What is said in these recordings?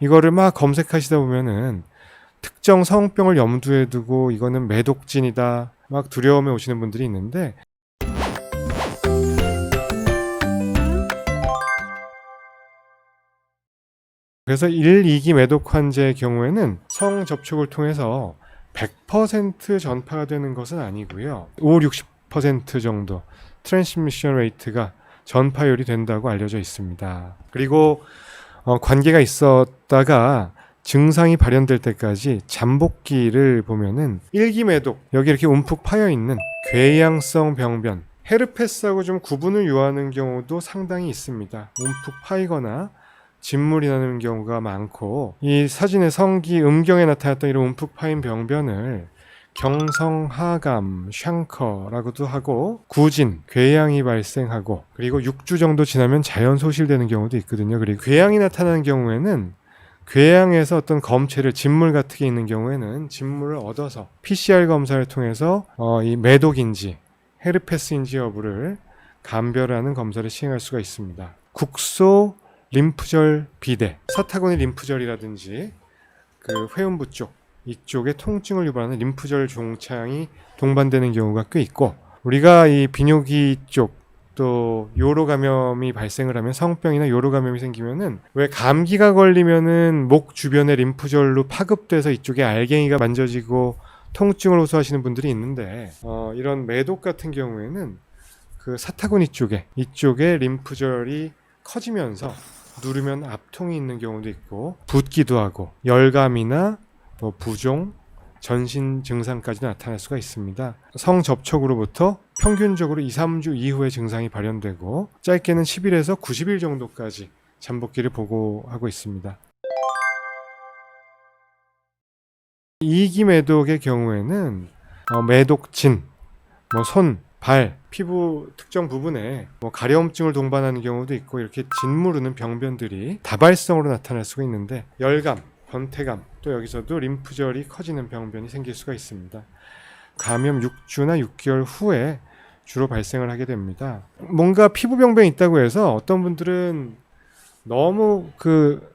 이거를 막 검색하시다 보면은 특정 성병을 염두에 두고 이거는 매독진이다 막 두려움에 오시는 분들이 있는데, 그래서 1, 2기 매독 환자의 경우에는 성접촉을 통해서 100% 전파가 되는 것은 아니고요. 5, 60% 정도 트랜스미션 레이트가 전파율이 된다고 알려져 있습니다. 그리고 관계가 있었다가 증상이 발현될 때까지 잠복기를 보면은 1기 매독, 여기 이렇게 움푹 파여 있는 궤양성 병변, 헤르페스하고 좀 구분을 요하는 경우도 상당히 있습니다. 움푹 파이거나 진물이 나는 경우가 많고, 이 사진의 성기 음경에 나타났던 이런 움푹 파인 병변을 경성하감, 샹커라고도 하고, 구진, 궤양이 발생하고, 그리고 6주 정도 지나면 자연 소실되는 경우도 있거든요. 그리고 궤양이 나타나는 경우에는 궤양에서 어떤 검체를, 진물 같은 게 있는 경우에는 진물을 얻어서 PCR 검사를 통해서 이 매독인지 헤르페스인지 여부를 감별하는 검사를 시행할 수가 있습니다. 국소 림프절 비대, 사타구니 림프절이라든지 그 회음부 쪽, 이쪽에 통증을 유발하는 림프절 종창이 동반되는 경우가 꽤 있고, 우리가 이 비뇨기 쪽 또 요로 감염이 발생을 하면, 성병이나 요로 감염이 생기면은 왜 감기가 걸리면은 목 주변에 림프절로 파급돼서 이쪽에 알갱이가 만져지고 통증을 호소하시는 분들이 있는데, 이런 매독 같은 경우에는 그 사타구니 쪽에, 이쪽에 림프절이 커지면서 누르면 압통이 있는 경우도 있고, 붓기도 하고 열감이나 뭐 부종, 전신 증상까지 나타날 수가 있습니다. 성접촉으로부터 평균적으로 2, 3주 이후에 증상이 발현되고, 짧게는 10일에서 90일 정도까지 잠복기를 보고하고 있습니다. 2기 매독의 경우에는 매독진, 손, 발, 피부 특정 부분에 가려움증을 동반하는 경우도 있고, 이렇게 진무르는 병변들이 다발성으로 나타날 수가 있는데, 열감, 권태감, 또 여기서도 림프절이 커지는 병변이 생길 수가 있습니다. 감염 6주나 6개월 후에 주로 발생을 하게 됩니다. 뭔가 피부 병변이 있다고 해서 어떤 분들은 너무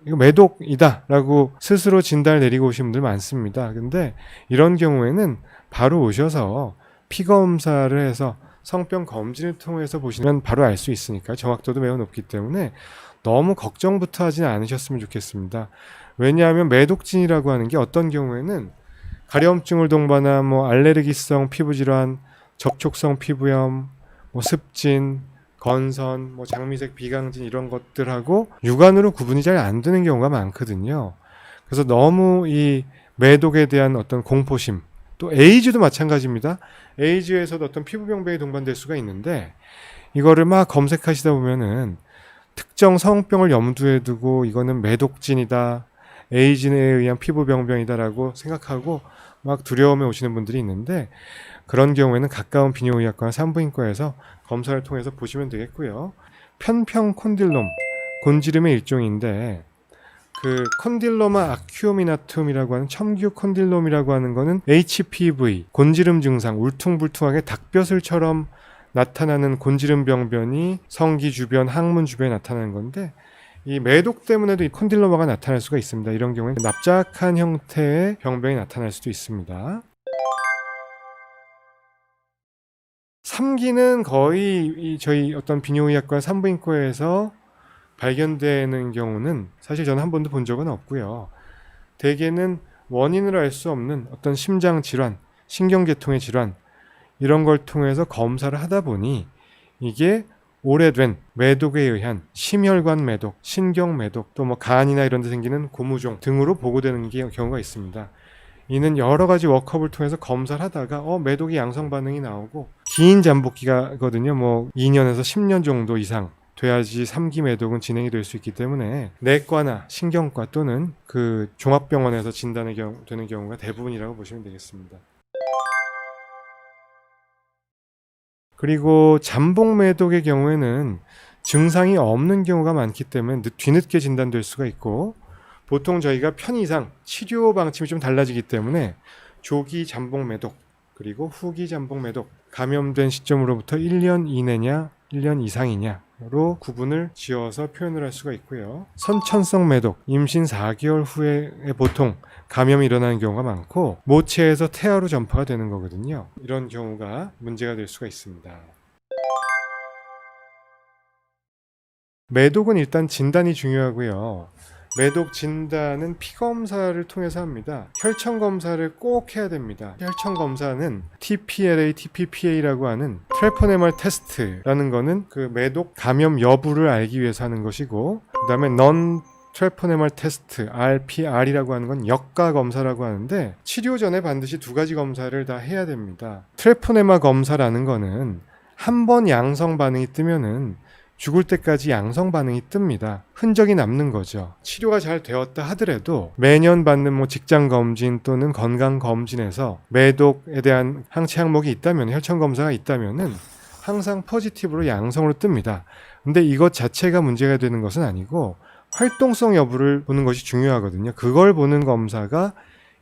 이거 매독이다라고 스스로 진단을 내리고 오신 분들 많습니다. 근데 이런 경우에는 바로 오셔서 피 검사를 해서 성병 검진을 통해서 보시면 바로 알 수 있으니까, 정확도도 매우 높기 때문에 너무 걱정부터 하지는 않으셨으면 좋겠습니다. 왜냐하면 매독진이라고 하는 게 어떤 경우에는 가려움증을 동반한 알레르기성 피부질환, 접촉성 피부염, 습진, 건선, 장미색 비강진, 이런 것들하고 육안으로 구분이 잘 안 되는 경우가 많거든요. 그래서 너무 이 매독에 대한 어떤 공포심, 또 에이즈도 마찬가지입니다. 에이즈에서도 어떤 피부병변이 동반될 수가 있는데, 이거를 막 검색하시다 보면은 특정 성병을 염두에 두고 이거는 매독진이다, 에이즈에 의한 피부병변이다라고 생각하고 막 두려움에 오시는 분들이 있는데, 그런 경우에는 가까운 비뇨의학과나 산부인과에서 검사를 통해서 보시면 되겠고요. 편평 콘딜롬, 곤지름의 일종인데, 그 콘딜로마 아큐미나툼이라고 하는 첨규 콘딜롬이라고 하는 거는 HPV, 곤지름 증상, 울퉁불퉁하게 닭벼슬처럼 나타나는 곤지름 병변이 성기 주변, 항문 주변에 나타나는 건데, 이 매독 때문에도 이 콘딜로마가 나타날 수가 있습니다. 이런 경우에는 납작한 형태의 병변이 나타날 수도 있습니다. 3기는 거의 저희 어떤 비뇨의학과 산부인과에서 발견되는 경우는 사실 저는 한 번도 본 적은 없고요. 대개는 원인을 알 수 없는 어떤 심장 질환, 신경계통의 질환, 이런 걸 통해서 검사를 하다 보니 이게 오래된 매독에 의한 심혈관 매독, 신경 매독, 또 간이나 이런 데 생기는 고무종 등으로 보고되는 경우가 있습니다. 이는 여러 가지 워크업을 통해서 검사를 하다가 매독이 양성 반응이 나오고, 긴 잠복기가거든요. 2년에서 10년 정도 이상 돼야지 3기 매독은 진행이 될 수 있기 때문에 내과나 신경과 또는 그 종합병원에서 진단이 되는 경우가 대부분이라고 보시면 되겠습니다. 그리고 잠복 매독의 경우에는 증상이 없는 경우가 많기 때문에 뒤늦게 진단될 수가 있고, 보통 저희가 편의상 치료 방침이 좀 달라지기 때문에 조기 잠복 매독, 그리고 후기 잠복 매독, 감염된 시점으로부터 1년 이내냐 1년 이상이냐로 구분을 지어서 표현을 할 수가 있고요. 선천성 매독, 임신 4개월 후에 보통 감염이 일어나는 경우가 많고 모체에서 태아로 전파가 되는 거거든요. 이런 경우가 문제가 될 수가 있습니다. 매독은 일단 진단이 중요하고요. 매독 진단은 피검사를 통해서 합니다. 혈청 검사를 꼭 해야 됩니다. 혈청 검사는 TPLA, TPPA라고 하는 트레포네말 테스트라는 거는 그 매독 감염 여부를 알기 위해서 하는 것이고, 그 다음에 non 트레포네말 테스트 RPR이라고 하는 건 역가 검사라고 하는데 치료 전에 반드시 두 가지 검사를 다 해야 됩니다. 트레포네마 검사라는 거는 한 번 양성 반응이 뜨면은 죽을 때까지 양성 반응이 뜹니다. 흔적이 남는 거죠. 치료가 잘 되었다 하더라도 매년 받는 뭐 직장 검진 또는 건강 검진에서 매독에 대한 항체 항목이 있다면, 혈청 검사가 있다면은 항상 포지티브로 양성으로 뜹니다. 근데 이것 자체가 문제가 되는 것은 아니고 활동성 여부를 보는 것이 중요하거든요. 그걸 보는 검사가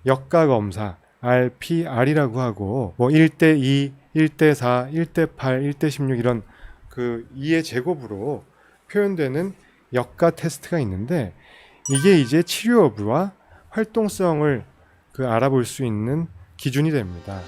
역가 검사 RPR이라고 하고 뭐 1대2, 1대4, 1대8, 1대16 이런 그 2의 제곱으로 표현되는 역가 테스트가 있는데 이게 이제 치료 여부와 활동성을 알아볼 수 있는 기준이 됩니다.